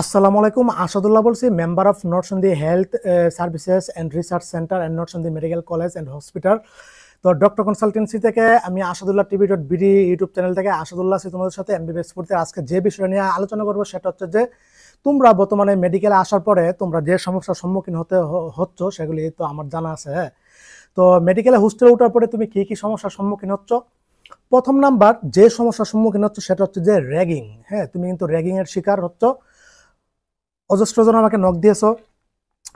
আসসালামু আলাইকুম, আসাদুল্লাহ বলছি, মেম্বার অফ নর্থ সন্দি health services and research centre and north সন্দি মেডিকেল কলেজ অ্যান্ড হসপিটাল। তো ডক্টর কনসালটেন্সি থেকে আমি Asadullah TV dot BD YouTube channel থেকে আসাদুল্লাহ আছি তোমাদের সাথে এমবিবিএস পড়তে। আজকে যে বিষয় নিয়ে আলোচনা করবো সেটা হচ্ছে যে তোমরা বর্তমানে মেডিকেলে আসার পরে তোমরা যে সমস্যার সম্মুখীন হচ্ছ সেগুলি তো আমার জানা আছে। হ্যাঁ, তো মেডিকেলে হোস্টেলে ওঠার পরে তুমি কি কি সমস্যার সম্মুখীন হচ্ছ? প্রথম নাম্বার যে সমস্যার সম্মুখীন হচ্ছ সেটা হচ্ছে যে র্যাগিং। হ্যাঁ, তুমি কিন্তু র্যাগিং এর শিকার হচ্ছ। অজস্র জন আমাকে নক দিয়েছো,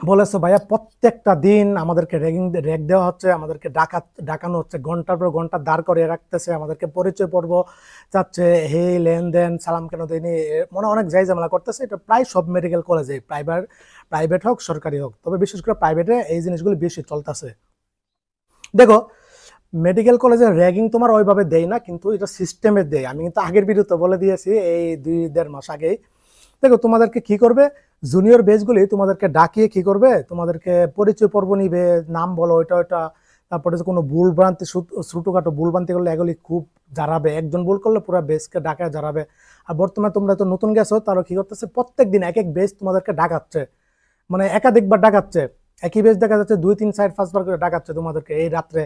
বলেছো ভাইয়া প্রত্যেকটা দিন আমাদেরকে র্যাগ দেওয়া হচ্ছে, আমাদেরকে ডাকানো হচ্ছে, ঘন্টার পর ঘন্টা দাঁড় করিয়ে রাখতেছে, আমাদেরকে পরিচয় পর্ব চাচ্ছে, হে লেনদেন সালাম কেন দেয়নি, মনে অনেক যাই ঝামেলা করতেছে। এটা প্রায় সব মেডিকেল কলেজে, প্রাইভেট হোক সরকারি হোক, তবে বিশেষ করে প্রাইভেটে এই জিনিসগুলি বেশি চলতেছে। দেখো, মেডিকেল কলেজে র্যাগিং তোমার ওইভাবে দেয় না, কিন্তু এটা সিস্টেমে দেয়। আমি কিন্তু আগের ভিডিওতে বলে দিয়েছি, এই 2-1.5 মাস আগেই। দেখো, তোমাদেরকে কি করবে, জুনিয়র বেচগুলি তোমাদেরকে ডাকিয়ে কি করবে, তোমাদেরকে পরিচয় পর্ব নিবে, নাম বলো এটা ওটা, তারপরে কোনো ভুল ভ্রান্তি ছোটখাটো ভুল ভ্রান্তি করলে এগুলি খুব জারাবে, একজন ভুল করলে পুরো বেচকে ডাকায় জারাবে। আর বর্তমানে তোমরা তো নতুন গেছো, তারা কি করতেছে, প্রত্যেক দিন এক এক বেচ তোমাদেরকে ডাকাচ্ছে, মানে একাধিকবার ডাকাচ্ছে। একই বেচ দেখা যাচ্ছে 2-3-4-5 বার করে ডাকাচ্ছে তোমাদেরকে। এই রাত্রে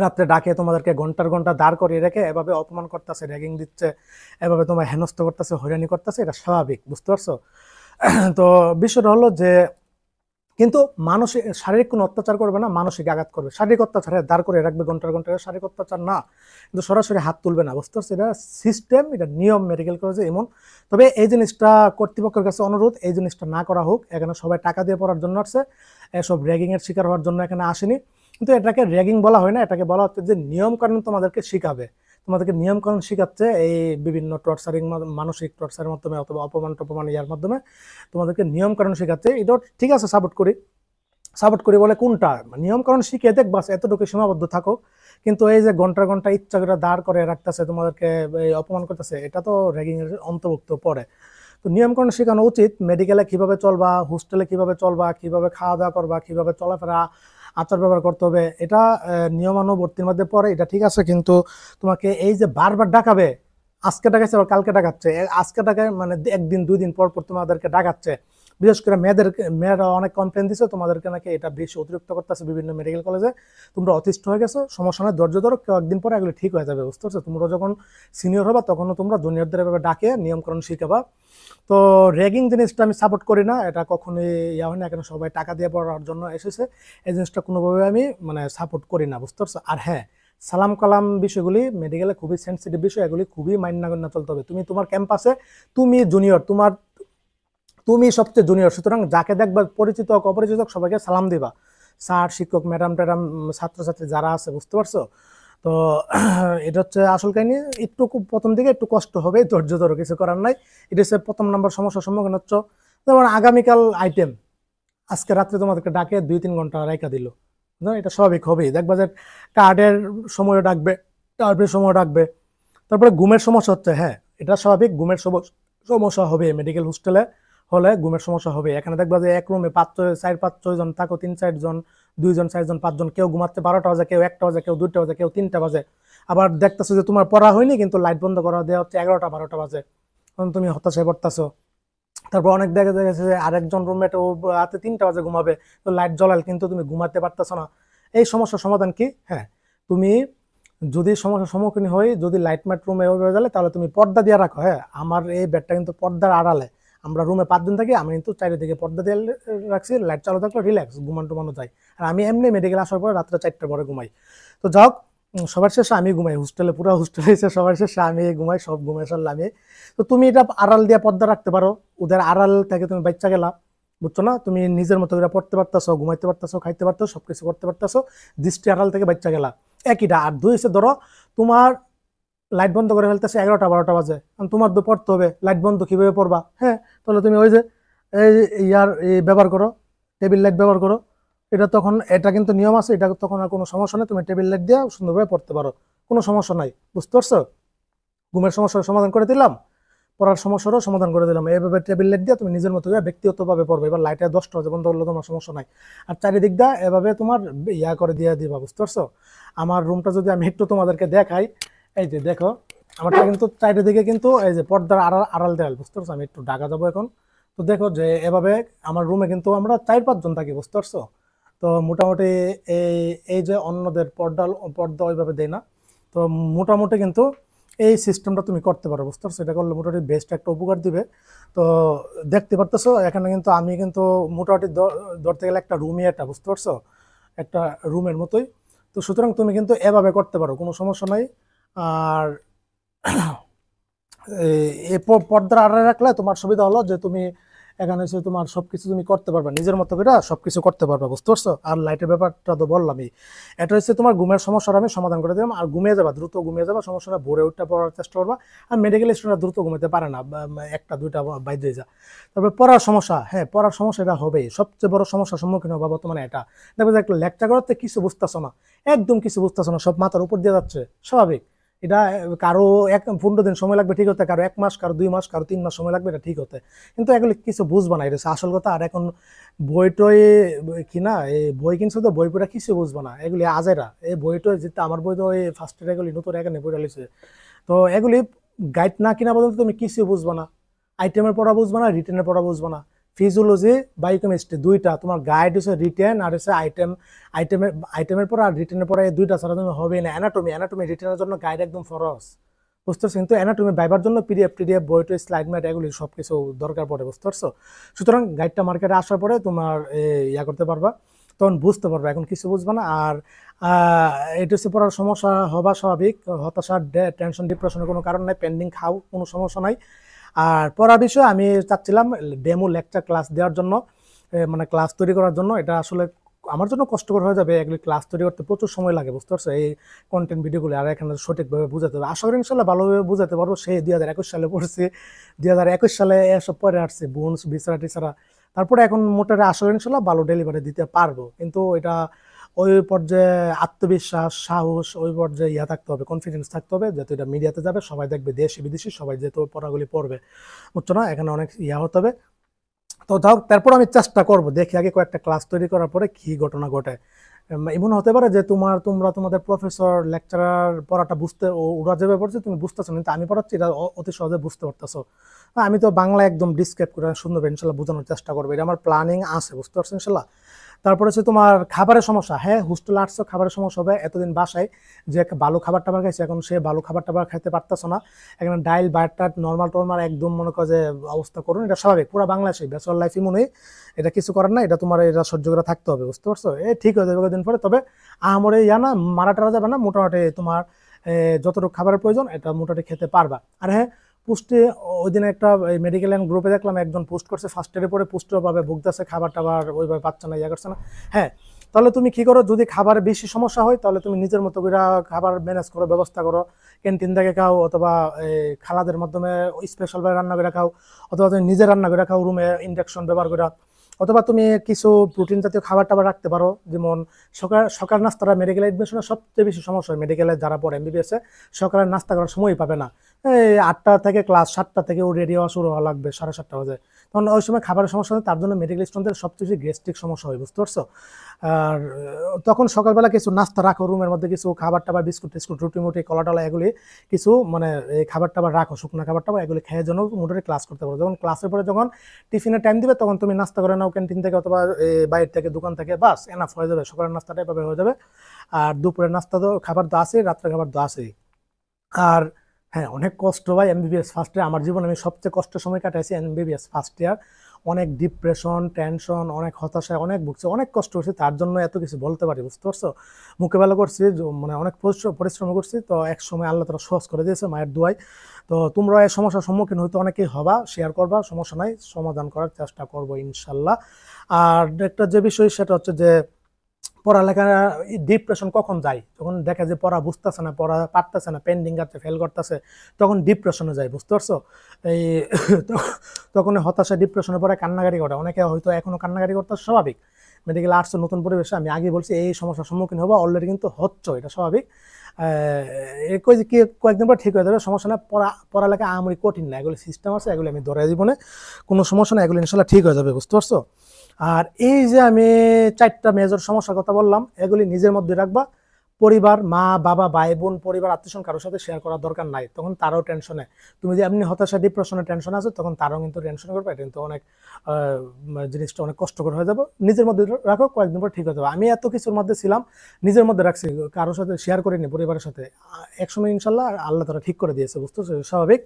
রাত্রে ডাকে তোমাদেরকে ঘন্টার ঘন্টা দাঁড় করিয়ে রেখে এভাবে অপমান করতেছে, র্যাগিং দিচ্ছে, এভাবে তোমার হেনস্থ করতেছে, হয়রানি করতেছে। এটা স্বাভাবিক, বুঝতে পারছো? তো বিষয়টা হলো যে, কিন্তু মানসিক শারীরিক কোনো অত্যাচার করবে না, মানসিক আঘাত করবে। শারীরিক অত্যাচার দাঁড় করে রাখবে ঘন্টার ঘন্টা, শারীরিক অত্যাচার না, কিন্তু সরাসরি হাত তুলবে না, বুঝতে পারছো? এটা সিস্টেম, এটা নিয়ম মেডিকেল কলেজে এমন। তবে এই জিনিসটা কর্তৃপক্ষের কাছে অনুরোধ, এই জিনিসটা না করা হোক। এখানে সবাই টাকা দিয়ে পড়ার জন্য আসছে, এসব র্যাগিং এর শিকার হওয়ার জন্য এখানে আসেনি। কিন্তু এটাকে র্যাগিং বলা হয় না, এটাকে বলা হচ্ছে যে নিয়ম কানুন তোমাদেরকে শিখাবে। তোমাদেরকে নিয়ম কানুন শিখাচ্ছে এই বিভিন্ন টর্চারিং, মানসিক টর্চারের মাধ্যমে অথবা অপমান টপমান ইয়ার মাধ্যমে তোমাদেরকে নিয়ম কানুন শেখাচ্ছে। এটা ঠিক আছে, সাপোর্ট করি বলে কোনটা, নিয়ম কানুন শিখে দেখ বাস, এতটুকু সীমাবদ্ধ থাকো। কিন্তু এই যে ঘন্টা ঘন্টা ইচ্ছা করে দাঁড় করে রাখতেছে, তোমাদেরকে এই অপমান করতেছে, এটা তো র্যাগিং এর অন্তর্ভুক্ত পড়ে। তো নিয়ম কানুন শেখানো উচিত, মেডিকেলে কিভাবে চলবা, হোস্টেলে কিভাবে চলবা, কিভাবে খাওয়া দাওয়া করবা, কিভাবে চলাফেরা আচার ব্যবহার করতে হবে, এটা নিয়মানুবর্তির মধ্যে পড়ে, এটা ঠিক আছে। কিন্তু তোমাকে এই যে বারবার ডাকাবে, আজকে ডাকাচ্ছে আবার কালকে ডাকাচ্ছে, আজকে ডাকায় মানে একদিন 2 দিন পর পর তোমাদেরকে ডাকাচ্ছে। বিশেষ করে মেয়েরা অনেক কমপ্লেন দিচ্ছে তোমাদেরকে নাকি এটা বেশি অতিরিক্ত করতেছে বিভিন্ন মেডিকেল কলেজে। তোমরা অতিষ্ঠ হয়ে গেছো, সমস্যা নয়, ধৈর্য ধরো, একদিন পরে এগুলো ঠিক হয়ে যাবে, বুঝতে পারছো? তোমরা যখন সিনিয়র হবা তখনও তোমরা জুনিয়রদের এভাবে ডাকে নিয়মকরণ শিখাবা। তো র্যাগিং জিনিসটা আমি সাপোর্ট করি না, এটা কখনোই ইয়া হয় না, কেন সবাই টাকা দিয়ে পড়ার জন্য এসেছে, এই জিনিসটা কোনোভাবে আমি মানে সাপোর্ট করি না, বুঝতে পারছো? আর হ্যাঁ, সালাম কালাম বিষয়গুলি মেডিকেলে খুবই সেন্সিটিভ বিষয়, এগুলি খুবই মাইন্ড না চলতে হবে। তুমি তোমার ক্যাম্পাসে তুমি জুনিয়র, তুমি সবচেয়ে জুনিয়র, সুতরাং যাকে দেখবা পরিচিত হোক অপরিচিত হোক সবাইকে সালাম দিবা, স্যার শিক্ষক ম্যাডাম ট্যাডাম ছাত্রছাত্রী যারা আছে, বুঝতে পারছো? তো এটা হচ্ছে আসল কাহিনী। একটু প্রথম দিকে একটু কষ্ট হবে, ধৈর্য ধরো, কিছু করার নাই। এটা হচ্ছে প্রথম নাম্বার সমস্যার সম্মুখীন হচ্ছ। যেমন আগামীকাল আইটেম, আজকে রাত্রে তোমাদেরকে ডাকে 2-3 ঘন্টা রাইকা দিল, এটা স্বাভাবিক হবেই। দেখবা যে কার্ডের সময় ডাকবে, টার্পের সময় ডাকবে। তারপরে ঘুমের সমস্যা হচ্ছে, হ্যাঁ এটা স্বাভাবিক, ঘুমের সমস্যা হবে মেডিকেল হোস্টেলে হলে, ঘুমের সমস্যা হবে। এখানে দেখবা যে এক রুমে 4-5-6 জন থাকো, 3-4 জন, 2 জন 4 জন 5 জন, কেউ ঘুমাচ্ছে 12টা বাজে, কেউ 1টা বাজে, কেউ 2টা বাজে, কেউ 3টা বাজে। আবার দেখতেছো যে তোমার পড়া হয়নি কিন্তু লাইট বন্ধ করা দেওয়া হচ্ছে 11টা 12টা বাজে, তখন তুমি হতাশায় পড়তেছো। তারপর অনেক দেখা যাচ্ছে যে আরেকজন রুমমেট ও রাতে 3টা বাজে ঘুমাবে, তো লাইট জ্বলাল কিন্তু তুমি ঘুমাতে পারতেছো না। এই সমস্যার সমাধান কি? হ্যাঁ, তুমি যদি সমস্যার সম্মুখীন হই, যদি লাইট ম্যাট রুমে ওইভাবে জ্বালে, তাহলে তুমি পর্দা দিয়ে রাখো। হ্যাঁ, আমার এই বেডটা কিন্তু পর্দার আড়ালে, আমরা রুমে 5 জন থাকি, আমি কিন্তু চারিদিকে পর্দা দিয়ে রাখছি, লাইট চালু থাকলে রিল্যাক্স ঘুমানো যায়। আর আমি এমনি মেডিকেল আসার পরে রাত্রে 4টার পরে ঘুমাই। তো যাক, সবার শেষে আমি ঘুমাই হোস্টেলে, পুরো হোস্টেলে এসে সবার শেষে আমি ঘুমাই, সব ঘুমাই সারলে আমি। তো তুমি এটা আড়াল দিয়ে পর্দা রাখতে পারো, ওদের আড়াল থেকে তুমি বাচ্চা গেলা, বুঝছো না? তুমি নিজের মতো করে পড়তে পারতেছো, ঘুমাইতে পারতেছো, খাইতে পারতেছো, সবকিছু করতে পারতেছো, দৃষ্টি আড়াল থেকে বাচ্চা গেলা, একইটা। আর দুই হচ্ছে ধরো তোমার লাইট বন্ধ করে ফেলতেছে 11টা 12টা বাজে, তোমার তো পড়তে হবে, লাইট বন্ধ কিভাবে পড়বা? হ্যাঁ, তাহলে তুমি ওই যে এই ব্যবহার করো, টেবিল লাইট ব্যবহার করো। এটা তখন, এটা কিন্তু নিয়ম আছে, এটা তখন আর কোনো সমস্যা নেই, তুমি টেবিল লাইট দিয়ে সুন্দরভাবে পড়তে পারো, কোনো সমস্যা নাই, বুঝতে পারছো? ঘুমের সমস্যার সমাধান করে দিলাম, পড়ার সমস্যারও সমাধান করে দিলাম। এইভাবে টেবিল লাইট দিয়ে তুমি নিজের মতো করে ব্যক্তিগতভাবে পড়বে। এবার লাইটে 10টা বাজে বন্ধ করলে তোমার সমস্যা নাই। আর চারিদিক দিয়ে এভাবে তোমার ইয়া করে দিয়ে দিবা, বুঝতে পারছো? আমার রুমটা যদি আমি একটু তোমাদেরকে দেখাই, এই যে দেখো আমারটা কিন্তু চারিদিকে কিন্তু এই যে পর্দার আড়াল দেয়াল, বুঝতে পারছো? আমি একটু ঢাকা যাবো এখন, তো দেখো যে এভাবে আমার রুমে কিন্তু আমরা 4-5 জন থাকি, বুঝতে পারছো? তো মোটামুটি এই এই যে অন্যদের পর্দা পর্দা ওইভাবে দেয় না। তো মোটামুটি কিন্তু এই সিস্টেমটা তুমি করতে পারো, বুঝতে পারছো? এটা করলে মোটামুটি বেস্ট একটা উপকার দিবে। তো দেখতে পারতেছো এখানে কিন্তু আমি কিন্তু মোটামুটি ধরতে গেলে একটা রুমই, এটা বুঝতে পারছো, একটা রুমের মতোই। তো সুতরাং তুমি কিন্তু এভাবে করতে পারো, কোনো সমস্যা নাই। আর এই পর্দার আড়ালে রাখলে তোমার সুবিধা হলো যে তুমি এখানে এসে তোমার সবকিছু তুমি করতে পারবে, নিজের মতো করে সবকিছু করতে পারবে, বুঝতে পারছো? আর লাইটের ব্যাপারটা তো বললামই। এটা হচ্ছে তোমার ঘুমের সমস্যাটা আমি সমাধান করে দিলাম। আর ঘুমিয়ে যাবা, দ্রুত ঘুমিয়ে যাবা, সমস্যা না, ভোরে উঠতে পড়ার চেষ্টা করবা। আর মেডিকেল স্টুডেন্টরা দ্রুত ঘুমাতে পারে না, একটা দুইটা বাইরে যা। তারপরে পড়ার সমস্যা, হ্যাঁ পড়ার সমস্যা এটা হবেই, সবচেয়ে বড় সমস্যার সম্মুখীন হবা বর্তমানে এটা। দেখবে যে একটা লেকচার করতে কিছু বুঝতেছো না, একদম কিছু বুঝতেছো না, সব মাথার উপর দিয়ে যাচ্ছে, স্বাভাবিক। এটা কারো 15 দিন সময় লাগবে ঠিক হতে, কারো 1 মাস, কারো 2 মাস, কারো 3 মাস সময় লাগবে এটা ঠিক হতে। কিন্তু এগুলো কিছু বুঝবা না, এটা হচ্ছে আসল কথা। আর এখন বই টই কিনা, এই বই কিনছো তো বই পড়া কিছু বুঝবা না, এগুলি আজেরা। এই বই টই যেতে আমার বই তো ওই ফার্স্ট ইয়ার এগুলি নতুন এখানে বই লিছে। তো এগুলি গাইড না কিনা পর্যন্ত তুমি কিছু বুঝবা না, আইটেমের পড়া বুঝবা না, রিটেনের পড়া বুঝবা না। ফিজিওলজি, বায়োকেমিস্ট্রি দুইটা তোমার গাইড হচ্ছে রিটেন, আর হচ্ছে আইটেমের পড়া আর রিটেনের পড়া, এই দুইটা ছাড়া তুমি হবে না। অ্যানাটমি রিটেনের জন্য গাইড একদম ফরজ, বুঝতে পারছো? কিন্তু অ্যানাটমি বাইবার জন্য পিডিএফ বইটা, স্লাইড ম্যাট এগুলি সবকিছু দরকার পড়ে, বুঝতে পারছো? সুতরাং গাইডটা মার্কেটে আসার পরে তোমার ইয়া করতে পারবা, তখন বুঝতে পারবা, এখন কিছু বুঝবা না। আর এটা হচ্ছে পড়ার সমস্যা হবা স্বাভাবিক, হতাশা, টেনশন, ডিপ্রেশনের কোনো কারণ নাই, পেন্ডিং খাও, কোনো সমস্যা নাই। আর পড়ার বিষয়ে আমি চাচ্ছিলাম ডেমো লেকচার ক্লাস দেওয়ার জন্য, মানে ক্লাস তৈরি করার জন্য। এটা আসলে আমার জন্য কষ্টকর হয়ে যাবে, এগুলি ক্লাস তৈরি করতে প্রচুর সময় লাগে, বুঝতে পারছো? এই কন্টেন্ট ভিডিওগুলি আর এখানে সঠিকভাবে বুঝাতে হবে। আশা করি ইনশাল্লাহ ভালোভাবে বুঝাতে পারবো। সেই 2021 সালে পড়ছি, 2021 সালে এসব পরে আসছে বোনস বিছারা টিছারা, তারপরে এখন মোটামুটি আশা করি ইনশাল্লাহ ভালো ডেলিভারি দিতে পারবো। কিন্তু এটা ওই পর্যায়ে আত্মবিশ্বাস, সাহস, ওই পর্যায়ে ইয়া থাকতে হবে, কনফিডেন্স থাকতে হবে, যেহেতু এটা মিডিয়াতে যাবে, সবাই দেখবে, দেশি বিদেশি সবাই যেহেতু পড়াগুলি পড়বে, বুঝছো না? এখানে অনেক ইয়া হতে হবে। তো তারপর আমি চেষ্টা করব, দেখি আগে কয়েকটা ক্লাস তৈরি করার পরে কি ঘটনা ঘটে। এমন হতে পারে যে তোমাদের প্রফেসর লেকচারার পড়াটা বুঝতে, ওরা যেভাবে পড়ছে তুমি বুঝতেছো, কিন্তু আমি পড়াচ্ছি এটা অতি সহজে বুঝতে পারতেছো। আমি তো বাংলা একদম ডিসক্রাইব করে সুন্দর ইনশাল্লাহ বোঝানোর চেষ্টা করবো, এটা আমার প্ল্যানিং আছে, বুঝতে পারছো ইনশাল্লাহ। তারপরে হচ্ছে তোমার খাবারের সমস্যা, হ্যাঁ হোস্টেলে আসছো, খাবারের সমস্যা হবে। এতদিন বাসায় যে ভালো খাবার টাবার খাইছে, এখন সে ভালো খাবার টাবার খাইতে পারতেছো না। এখানে ডাইল বাটার নর্মাল টর্মাল একদম মনে করো যে অবস্থা করুন, এটা স্বাভাবিক, পুরো বাংলাদেশে ব্যাচেলর লাইফই মনে হয়, এটা কিছু করার না, এটা তোমার এটা সহ্য করে থাকতে হবে, বুঝতে পারছো? ঠিক হয়ে যাবে কদিন পরে। তবে আমার ইয়া না, মারা টারা যাবে না, মোটামুটি তোমার যতটুকু খাবারের প্রয়োজন এটা মোটামুটি খেতে পারবা। আর হ্যাঁ পুষ্টি, ওই দিনে একটা মেডিকেল অ্যান্ড গ্রুপে দেখলাম একজন পোস্ট করছে, ফার্স্ট ইয়ারের পরে পুষ্টিও পাবে, ভুগতেছে, খাবার টাবার ওইভাবে পাচ্ছে না, ইয়া করছে না। হ্যাঁ, তাহলে তুমি কি করো, যদি খাবারের বেশি সমস্যা হয় তাহলে তুমি নিজের মতো করে খাবার ম্যানেজ করো, ব্যবস্থা করো, ক্যান্টিন থেকে খাও, অথবা খালাদের মাধ্যমে স্পেশালভাবে রান্না করে খাও, অথবা তুমি নিজে রান্না করে খাও রুমে ইন্ডাকশন ব্যবহার করে, অথবা তুমি কিছু প্রোটিন জাতীয় খাবার টাবার রাখতে পারো। যেমন সকাল নাস্তাটা মেডিকেল এডমিশনে সবচেয়ে বেশি সমস্যা হয়, মেডিকেলে যারা পড়ে এমবিবিএস এ সকালের নাস্তা করার সময় পাবে না। এই 8টা থেকে ক্লাস, 7টা থেকে ও রেডি হওয়া শুরু হওয়া লাগবে 7:30 বাজে, তখন ওই সময় খাবারের সমস্যা হয়। তার জন্য মেডিকেল স্টুডেন্টদের সবচেয়ে বেশি গ্যাস্ট্রিক সমস্যা হয়, বুঝতে পারছো? আর তখন সকালবেলা কিছু নাস্তা রাখো রুমের মধ্যে, কিছু খাবার টাবার, বিস্কুট টিস্কুট, রুটি মুটি, কলা টলা, এগুলি কিছু মানে এই খাবার টাবার রাখো, শুকনো খাবার টাবার, এগুলি খেয়ে যেন মোটামুটি ক্লাস করতে পারো। যখন ক্লাসের পরে যখন টিফিনের টাইম দিবে তখন তুমি নাস্তা করে নাও ক্যান্টিন থেকে অথবা বাইরে থেকে, দোকান থেকে, বাস এনাফ হয়ে যাবে, সকালের নাস্তাটা এভাবে হয়ে যাবে। আর দুপুরের নাস্তা তো খাবার তো আছেই, রাত্রে খাবার তো আছেই। আর হ্যাঁ, অনেক কষ্ট ভাই এমবিবিএস ফার্স্ট ইয়ার, আমার জীবনে আমি সবচেয়ে কষ্টের সময় কাটাইছি এমবিবিএস ফার্স্ট ইয়ার। অনেক ডিপ্রেশন, টেনশন, অনেক হতাশায় অনেক ভুগছি, অনেক কষ্ট করছি, তার জন্য এত কিছু বলতে পারি, বুঝতে পারছো? মুখে ভালো করছি, মানে অনেক পরিশ্রম করছি, তো এক সময় আল্লাহ তাআলা সহজ করে দিয়েছে মায়ের দোয়ায়। তো তোমরা এই সমস্যার সম্মুখীন হয়তো অনেকেই হবা, শেয়ার করবা, সমস্যা নাই, সমাধান করার চেষ্টা করবো ইনশাল্লাহ। আর একটা যে বিষয় সেটা হচ্ছে যে পড়ালেখা, ডিপ্রেশন কখন যায়, যখন দেখে যে পড়া বুঝতেছে না, পড়া পারতেছে না, পেন্ডিং আছে, ফেল করতেছে, তখন ডিপ্রেশনে যায়, বুঝতে পারছো? এই তখন হতাশা, ডিপ্রেশনে পরে কান্নাকাটি করে, অনেকে হয়তো এখনো কান্নাকাটি করতে, স্বাভাবিক। মেডিকেল আর্টস নতুন পরিবেশে আমি আগে বলছি এই সমস্যার সম্মুখীন হবো, অলরেডি কিন্তু হচ্ছে, এটা স্বাভাবিক। কয়েকদিন পর ঠিক হয়ে যাবে, সমস্যা না। পড়ালেখা আমরি কঠিন না, এগুলো সিস্টেম আছে, এগুলো আমি ধরে জীবনে কোনো সমস্যা না, এগুলো ইনশাল্লাহ ঠিক হয়ে যাবে, বুঝতে পারছো? আর এই যে আমি 4টা মেজর সমস্যার কথা বললাম, এগুলি নিজের মধ্যে রাখবা, পরিবার, মা বাবা, ভাই বোন, পরিবার, আত্মীয়স্বজন কারোর সাথে শেয়ার করার দরকার নাই, তখন তারাও টেনশনে। তুমি যে এমনি হতাশা, ডিপ্রেশনে, টেনশন আছে, তখন তারাও কিন্তু টেনশন করবে। এটা কিন্তু অনেক জিনিসটা অনেক কষ্টকর হয়ে যাবে। নিজের মধ্যে রাখো, কয়েকদিন পর ঠিক হয়ে যাবে। আমি এত কিছুর মধ্যে ছিলাম, নিজের মধ্যে রাখছি, কারোর সাথে শেয়ার করিনি, পরিবারের সাথে। একসময় ইনশাল্লাহ আল্লাহ তারা ঠিক করে দিয়েছে, বুঝতে পারছো, স্বাভাবিক।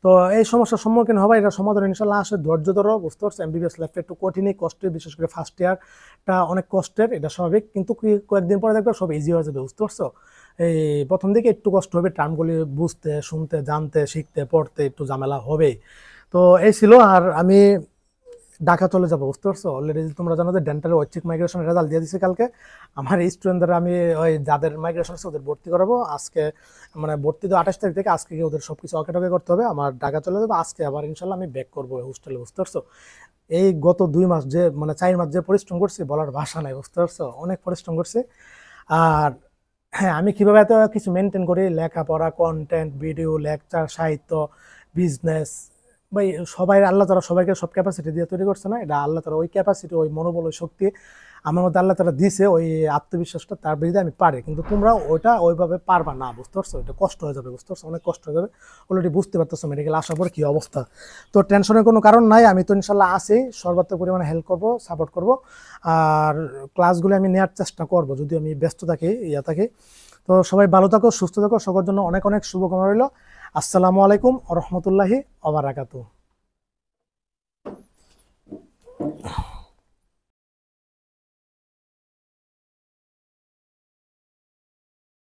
তো এই সমস্যার সম্মুখীন হবে, এটা সমাধান ইনশাল্লাহ আসে, ধৈর্য ধরো, বুঝতে পারছো। এমবিবিএস লাইফটা একটু কঠিনই, কষ্টের, বিশেষ করে ফার্স্ট ইয়ারটা অনেক কষ্টের, এটা স্বাভাবিক। কিন্তু কয়েকদিন পরে দেখবে সব ইজি হয়ে যাবে, বুঝতে পারছো। এই প্রথম দিকে একটু কষ্ট হবে, টার্মগুলি বুঝতে, শুনতে, জানতে, শিখতে, পড়তে একটু ঝামেলা হবেই। তো এই ছিল। আর আমি ঢাকা চলে যাবো, বুঝতে পারছো। অলরেডি তোমরা জানো যে ডেন্টালের ঐচ্ছিক মাইগ্রেশন রেজাল্ট দিয়ে দিচ্ছে কালকে। আমার স্টুডেন্টদের আমি ওই যাদের মাইগ্রেশন আছে ওদের ভর্তি করাবো আজকে। মানে ভর্তি তো 28 তারিখ থেকে, আজকে গিয়ে ওদের সবকিছু ওকে টকে করতে হবে। আমার ঢাকা চলে যাবো আজকে, আবার ইনশাল্লাহ আমি ব্যাক করবো হোস্টেলে, বুঝতে পারছো। এই গত 2 মাস যে, মানে 4 মাস যে পরিশ্রম করছি বলার ভাষা নাই, বুঝতে পারছো, অনেক পরিশ্রম করছি। আর হ্যাঁ, আমি কিভাবে এত কিছু মেনটেন করি, লেখাপড়া, কন্টেন্ট, ভিডিও, লেকচার, সাহিত্য, বিজনেস, ভাই সবাই আল্লাহ তারা সবাইকে সব ক্যাপাসিটি দিয়ে তৈরি করছে না, এটা আল্লাহ তারা ওই ক্যাপাসিটি, ওই মনোবল, ওই শক্তি আমার মধ্যে আল্লাহ তারা দিছে, ওই আত্মবিশ্বাসটা, তার বিরুদ্ধে আমি পারি। কিন্তু তোমরা ওইটা ওইভাবে পারবা না, বুঝতে পারছো। এটা কষ্ট হয়ে যাবে, বুঝতে পারছো, অনেক কষ্ট হয়ে যাবে। অলরেডি বুঝতে পারতেছো মেডিকেল আসার পর কি অবস্থা। তো টেনশনের কোনো কারণ নাই, আমি তো ইনশাল্লাহ আছি, সর্বাত্মক পরিমাণে হেল্প করবো, সাপোর্ট করবো। আর ক্লাসগুলো আমি নেওয়ার চেষ্টা করবো, যদি আমি ব্যস্ত থাকি, থাকি। তো সবাই ভালো থাকো, সুস্থ থাকো, সবার জন্য অনেক অনেক শুভকামনা রইল। আসসালামু আলাইকুম ওয়া রাহমাতুল্লাহি ওয়া বারাকাতুহু।